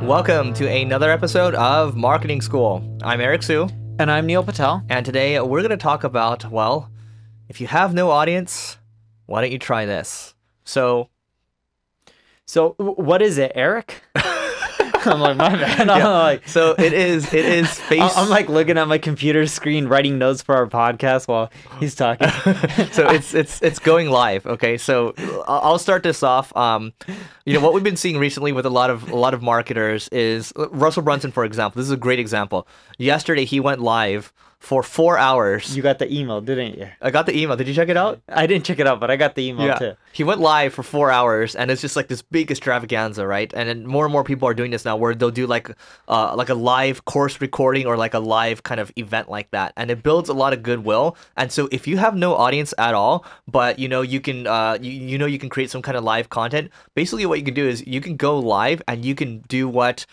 Welcome to another episode of Marketing School. I'm Eric Sue. And I'm Neil Patel. And today we're going to talk about, well, if you have no audience, why don't you try this? So what is it, Eric? I'm like, my bad. Yeah. So it is face. I'm like looking at my computer screen, writing notes for our podcast while he's talking. So it's going live. Okay, so I'll start this off. What we've been seeing recently with a lot of marketers is Russell Brunson, for example. This is a great example. Yesterday he went live for 4 hours. You got the email, didn't you? I got the email. Did you check it out? I didn't check it out, but I got the email too. He went live for 4 hours, and it's just like this big extravaganza, right? And then more and more people are doing this now, where they'll do like a live course recording or like a live kind of event like that, and it builds a lot of goodwill. And so if you have no audience at all, but you can you can create some kind of live content. Basically, what you can do is you can go live and you can do what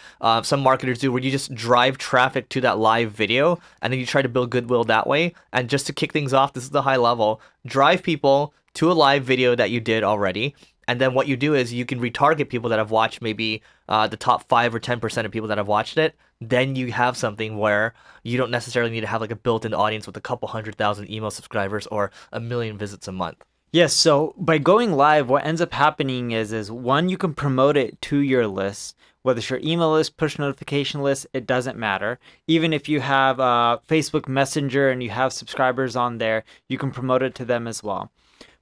some marketers do, where you just drive traffic to that live video, and then you try to build goodwill that way. And just to kick things off, this is the high level. Drive people to a live video that you did already, and then what you do is you can retarget people that have watched maybe the top 5 or 10% of people that have watched it. Then you have something where you don't necessarily need to have like a built-in audience with a couple 100,000 email subscribers or 1 million visits a month. Yes, so by going live, what ends up happening is one, you can promote it to your list. Whether it's your email list, push notification list, it doesn't matter. Even if you have Facebook Messenger and you have subscribers on there, you can promote it to them as well.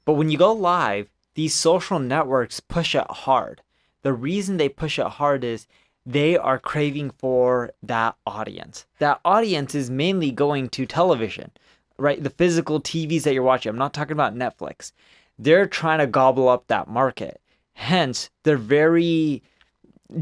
But when you go live, these social networks push it hard. The reason they push it hard is they are craving for that audience. That audience is mainly going to television, right? The physical TVs that you're watching. I'm not talking about Netflix. They're trying to gobble up that market. Hence, they're very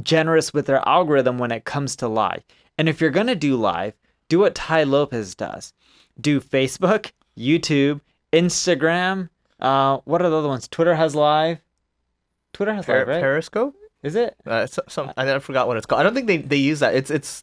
generous with their algorithm when it comes to live. And if you're going to do live, do what Ty Lopez does. Do Facebook, YouTube, Instagram. What are the other ones? Twitter has live. Twitter has live, right? Periscope? Is it? I forgot what it's called. I don't think they use that.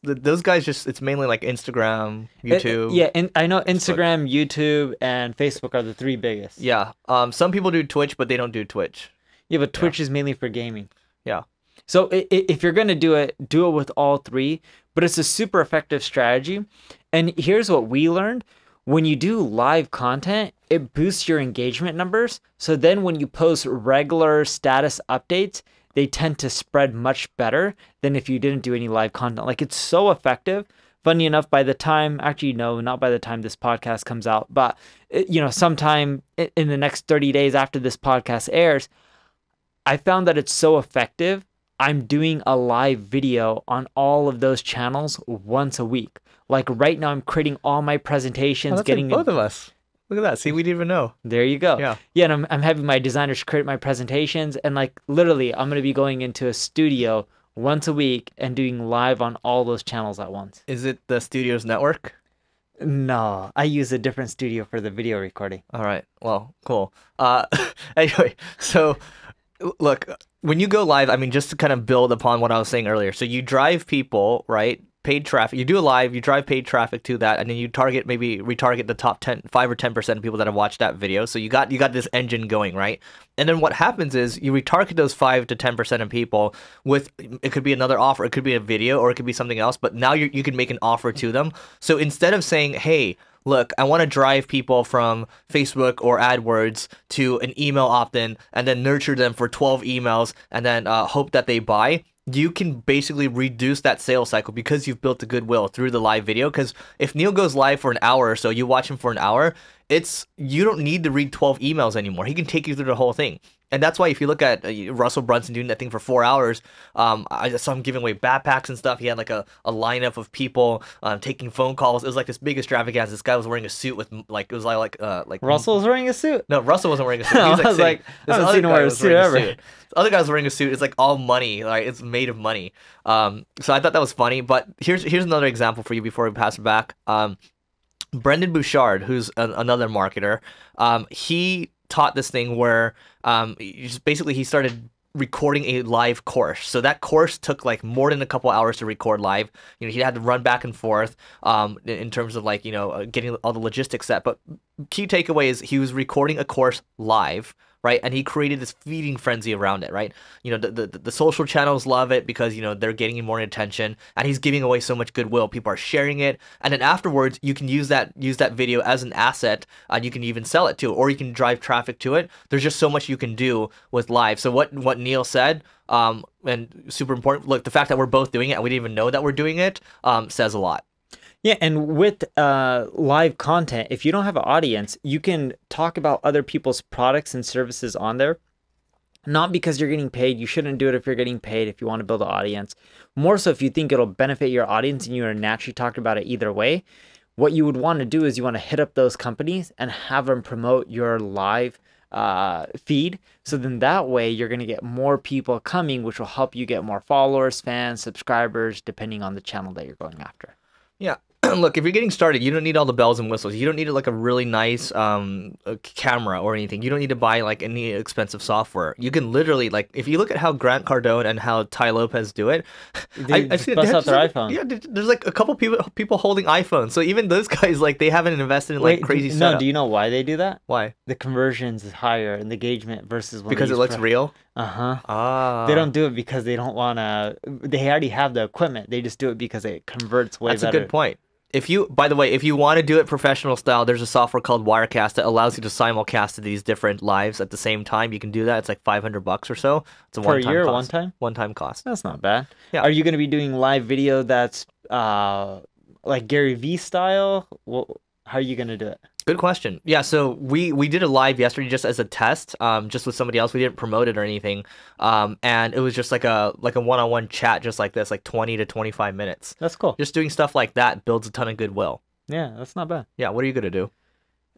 Those guys it's mainly like Instagram, YouTube. And I know Instagram, YouTube, and Facebook are the 3 biggest. Yeah. Some people do Twitch, but they don't do Twitch. Yeah, but Twitch is mainly for gaming. Yeah. So if you're going to do it with all 3, but it's a super effective strategy. And here's what we learned. When you do live content, it boosts your engagement numbers. So then when you post regular status updates, they tend to spread much better than if you didn't do any live content. Like, it's so effective. Funny enough, by the time, actually, no, not by the time this podcast comes out, but sometime in the next 30 days after this podcast airs, I found that it's so effective. I'm doing a live video on all of those channels once a week. Like right now, I'm creating all my presentations. That's like both of us. Look at that. See, we didn't even know. There you go. Yeah. Yeah, and I'm having my designers create my presentations. And like literally, I'm going to be going into a studio once a week and doing live on all those channels at once. Is it the Studios Network? No, I use a different studio for the video recording. All right. Well, cool. Anyway, so look, when you go live, I mean, just to kind of build upon what I was saying earlier. So you drive people, right? Paid traffic. You do a live, you drive paid traffic to that, and then you retarget the top 5 or 10% of people that have watched that video. So you got this engine going, right? And then what happens is you retarget those 5 to 10% of people with, it could be another offer, it could be a video, or it could be something else, but now you can make an offer to them. So instead of saying, hey, look, I want to drive people from Facebook or AdWords to an email opt-in and then nurture them for 12 emails and then hope that they buy, you can basically reduce that sales cycle because you've built the goodwill through the live video. Because if Neil goes live for an hour or so, you watch him for an hour, you don't need to read 12 emails anymore. He can take you through the whole thing. And that's why if you look at Russell Brunson doing that thing for 4 hours, I saw him giving away backpacks and stuff. He had like a lineup of people taking phone calls. It was like this big extravaganza. This guy was wearing a suit with like, it was like Russell was wearing a suit? No, Russell wasn't wearing a suit. He was I was like, I haven't seen him wear a suit ever. The other guy was wearing a suit. It's like all money. Like it's made of money. So I thought that was funny. But here's another example for you before we pass it back. Brendon Burchard, who's another marketer, he taught this thing where basically he started recording a live course. So that course took like more than a couple hours to record live. He had to run back and forth in terms of like, getting all the logistics set. But key takeaway is he was recording a course live, right? And he created this feeding frenzy around it, right? You know, the social channels love it because, you know, they're getting more attention, and he's giving away so much goodwill. People are sharing it, and then afterwards you can use that video as an asset, and you can even sell it too, or you can drive traffic to it. There's just so much you can do with live. So what Neil said, and super important. Look, the fact that we're both doing it and we didn't even know that we're doing it, says a lot. Yeah, and with live content, if you don't have an audience, you can talk about other people's products and services on there. Not because you're getting paid. You shouldn't do it if you're getting paid, if you want to build an audience. More so if you think it'll benefit your audience and you are naturally talking about it either way. What you would want to do is you want to hit up those companies and have them promote your live feed. So then that way you're going to get more people coming, which will help you get more followers, fans, subscribers, depending on the channel that you're going after. Yeah. Look, if you're getting started, you don't need all the bells and whistles. You don't need like a really nice camera or anything. You don't need to buy like any expensive software. You can literally, like, if you look at how Grant Cardone and how Ty Lopez do it, I've seen bust out their iPhone. Yeah, there's like a couple people holding iPhones. So even those guys, like, they haven't invested in like crazy stuff. No, do you know why they do that? Why? The conversions is higher and the engagement versus when because it looks real. They don't do it because they don't want to. They already have the equipment. They just do it because it converts way better. That's a good point. By the way, if you want to do it professional style, there's a software called Wirecast that allows you to simulcast to these different lives at the same time. You can do that. It's like $500 or so. It's a per one-time year, cost. one-time cost. That's not bad. Yeah. Are you going to be doing live video that's like Gary Vee style? How are you going to do it? Good question. Yeah, so we did a live yesterday just as a test, just with somebody else. We didn't promote it or anything, and it was just like a one-on-one chat, just like this, like 20 to 25 minutes. That's cool. Just doing stuff like that builds a ton of goodwill. Yeah, that's not bad. Yeah, what are you gonna do?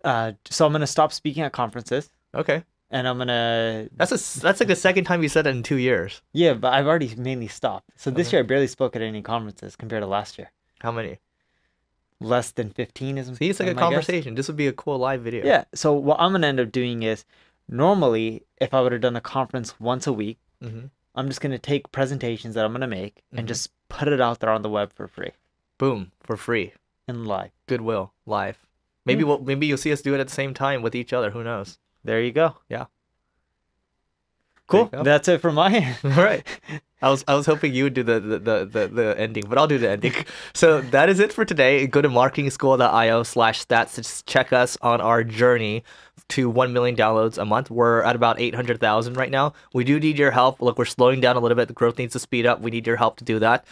So I'm gonna stop speaking at conferences. Okay. And I'm gonna. That's like the second time you said it in 2 years. Yeah, but I've already mainly stopped. So this year I barely spoke at any conferences compared to last year. How many? Less than 15 is. See, it's like a conversation. This would be a cool live video. Yeah. So what I'm gonna end up doing is, normally if I would have done a conference once a week, I'm just gonna take presentations that I'm gonna make and just put it out there on the web for free. Boom, for free. And live. Goodwill, live. Maybe maybe you'll see us do it at the same time with each other. Who knows? There you go. Yeah. Cool. That's it for my end. All right. I was hoping you would do the ending, but I'll do the ending. So that is it for today. Go to marketingschool.io/stats to check us on our journey to 1 million downloads a month. We're at about 800,000 right now. We do need your help. Look, we're slowing down a little bit. The growth needs to speed up. We need your help to do that.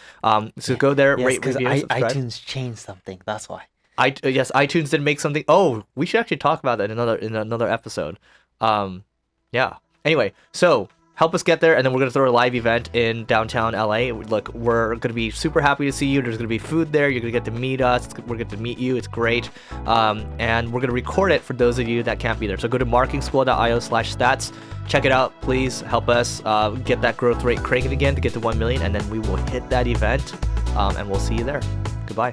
So go there, rate, review, subscribe. iTunes changed something. That's why. Yes, iTunes did make something. Oh, we should actually talk about that in another episode. Yeah. Anyway, so help us get there, and then we're going to throw a live event in downtown LA. Look, we're going to be super happy to see you. There's going to be food there. You're going to get to meet us. We're going to meet you. It's great. And we're going to record it for those of you that can't be there. So go to marketingschool.io/stats. Check it out. Please help us get that growth rate cranking again to get to 1 million, and then we will hit that event, and we'll see you there. Goodbye.